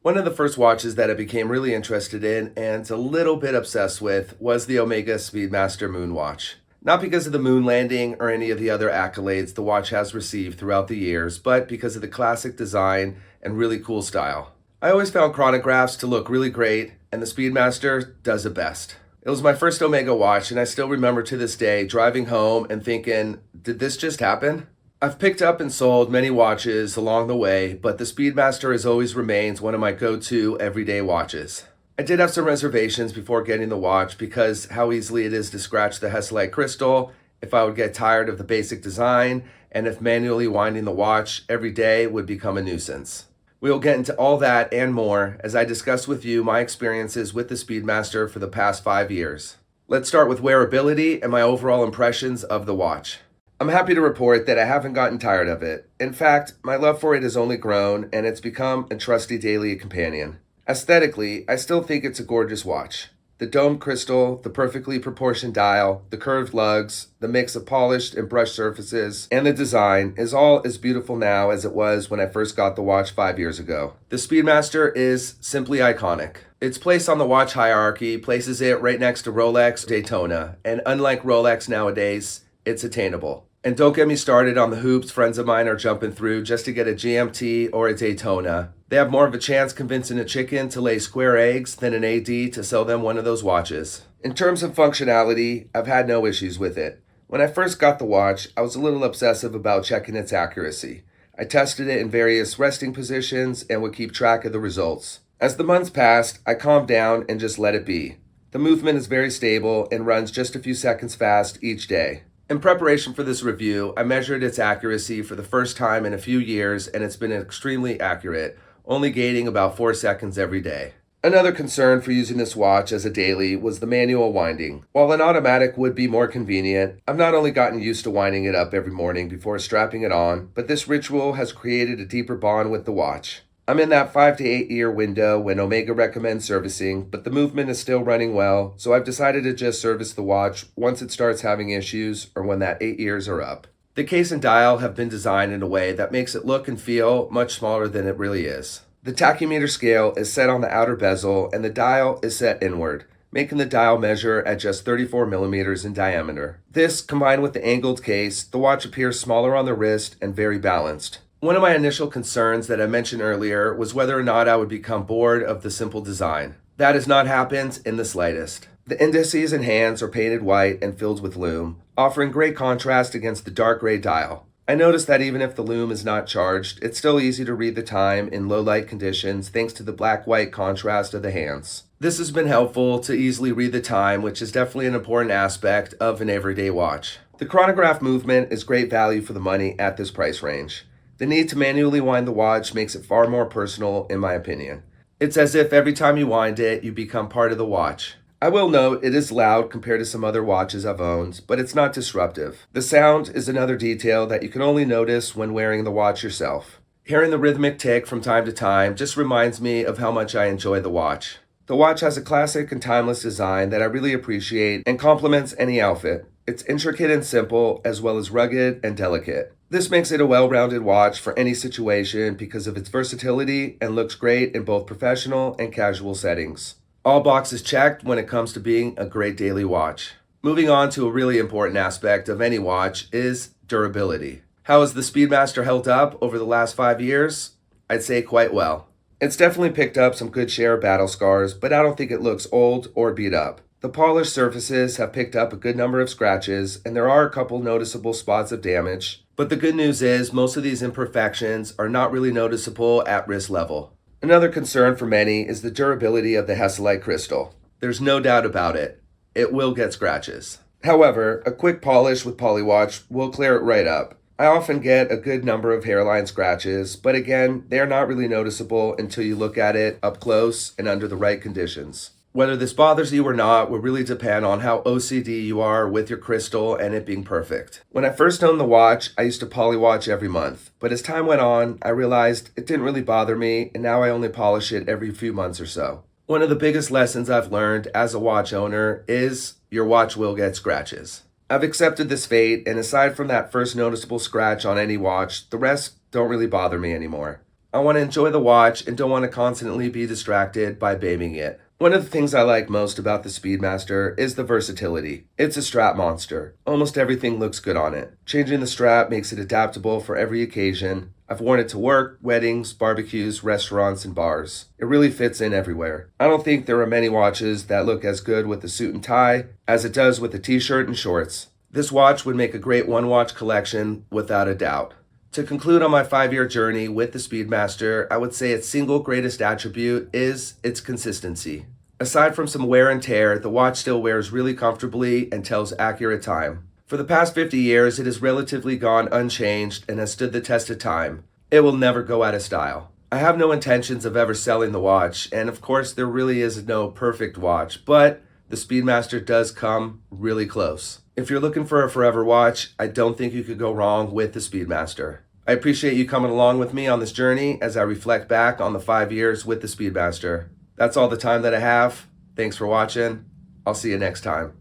One of the first watches that I became really interested in and a little bit obsessed with was the Omega Speedmaster Moonwatch. Not because of the moon landing or any of the other accolades the watch has received throughout the years, but because of the classic design and really cool style. I always found chronographs to look really great, and the Speedmaster does it best. It was my first Omega watch, and I still remember to this day driving home and thinking, did this just happen? I've picked up and sold many watches along the way, but the Speedmaster has always remains one of my go-to everyday watches. I did have some reservations before getting the watch because how easily it is to scratch the hesalite crystal, if I would get tired of the basic design, and if manually winding the watch every day would become a nuisance. We will get into all that and more as I discuss with you my experiences with the Speedmaster for the past 5 years. Let's start with wearability and my overall impressions of the watch. I'm happy to report that I haven't gotten tired of it. In fact, my love for it has only grown and it's become a trusty daily companion. Aesthetically, I still think it's a gorgeous watch. The domed crystal, the perfectly proportioned dial, the curved lugs, the mix of polished and brushed surfaces, and the design is all as beautiful now as it was when I first got the watch 5 years ago. The Speedmaster is simply iconic. Its place on the watch hierarchy places it right next to Rolex, Daytona, and unlike Rolex nowadays, it's attainable. And don't get me started on the hoops friends of mine are jumping through just to get a GMT or a Daytona. They have more of a chance convincing a chicken to lay square eggs than an AD to sell them one of those watches. In terms of functionality, I've had no issues with it. When I first got the watch, I was a little obsessive about checking its accuracy. I tested it in various resting positions and would keep track of the results. As the months passed, I calmed down and just let it be. The movement is very stable and runs just a few seconds fast each day. In preparation for this review, I measured its accuracy for the first time in a few years and it's been extremely accurate, only gaining about 4 seconds every day. Another concern for using this watch as a daily was the manual winding. While an automatic would be more convenient, I've not only gotten used to winding it up every morning before strapping it on, but this ritual has created a deeper bond with the watch. I'm in that 5 to 8 year window when Omega recommends servicing, but the movement is still running well, so I've decided to just service the watch once it starts having issues or when that 8 years are up. The case and dial have been designed in a way that makes it look and feel much smaller than it really is. The tachymeter scale is set on the outer bezel and the dial is set inward, making the dial measure at just 34 millimeters in diameter. This, combined with the angled case, the watch appears smaller on the wrist and very balanced. One of my initial concerns that I mentioned earlier was whether or not I would become bored of the simple design. That has not happened in the slightest. The indices and hands are painted white and filled with lume, offering great contrast against the dark gray dial. I noticed that even if the lume is not charged, it's still easy to read the time in low light conditions thanks to the black-white contrast of the hands. This has been helpful to easily read the time, which is definitely an important aspect of an everyday watch. The chronograph movement is great value for the money at this price range. The need to manually wind the watch makes it far more personal, in my opinion. It's as if every time you wind it, you become part of the watch. I will note it is loud compared to some other watches I've owned, but it's not disruptive. The sound is another detail that you can only notice when wearing the watch yourself. Hearing the rhythmic tick from time to time just reminds me of how much I enjoy the watch. The watch has a classic and timeless design that I really appreciate and complements any outfit. It's intricate and simple, as well as rugged and delicate. This makes it a well-rounded watch for any situation because of its versatility and looks great in both professional and casual settings. All boxes checked when it comes to being a great daily watch. Moving on to a really important aspect of any watch is durability. How has the Speedmaster held up over the last 5 years? I'd say quite well. It's definitely picked up some good share of battle scars, but I don't think it looks old or beat up. The polished surfaces have picked up a good number of scratches, and there are a couple noticeable spots of damage. But the good news is most of these imperfections are not really noticeable at wrist level. Another concern for many is the durability of the hesalite crystal. There's no doubt about it. It will get scratches. However, a quick polish with Polywatch will clear it right up. I often get a good number of hairline scratches, but again, they are not really noticeable until you look at it up close and under the right conditions. Whether this bothers you or not will really depend on how OCD you are with your crystal and it being perfect. When I first owned the watch, I used to polywatch every month, but as time went on, I realized it didn't really bother me, and now I only polish it every few months or so. One of the biggest lessons I've learned as a watch owner is your watch will get scratches. I've accepted this fate, and aside from that first noticeable scratch on any watch, the rest don't really bother me anymore. I want to enjoy the watch and don't want to constantly be distracted by babying it. One of the things I like most about the Speedmaster is the versatility. It's a strap monster. Almost everything looks good on it. Changing the strap makes it adaptable for every occasion. I've worn it to work, weddings, barbecues, restaurants, and bars. It really fits in everywhere. I don't think there are many watches that look as good with a suit and tie as it does with a t-shirt and shorts. This watch would make a great one-watch collection without a doubt. To conclude on my 5-year journey with the Speedmaster, I would say its single greatest attribute is its consistency. Aside from some wear and tear, the watch still wears really comfortably and tells accurate time. For the past 50 years, it has relatively gone unchanged and has stood the test of time. It will never go out of style. I have no intentions of ever selling the watch, and of course there really is no perfect watch, but the Speedmaster does come really close. If you're looking for a forever watch, I don't think you could go wrong with the Speedmaster. I appreciate you coming along with me on this journey as I reflect back on the 5 years with the Speedmaster. That's all the time that I have. Thanks for watching. I'll see you next time.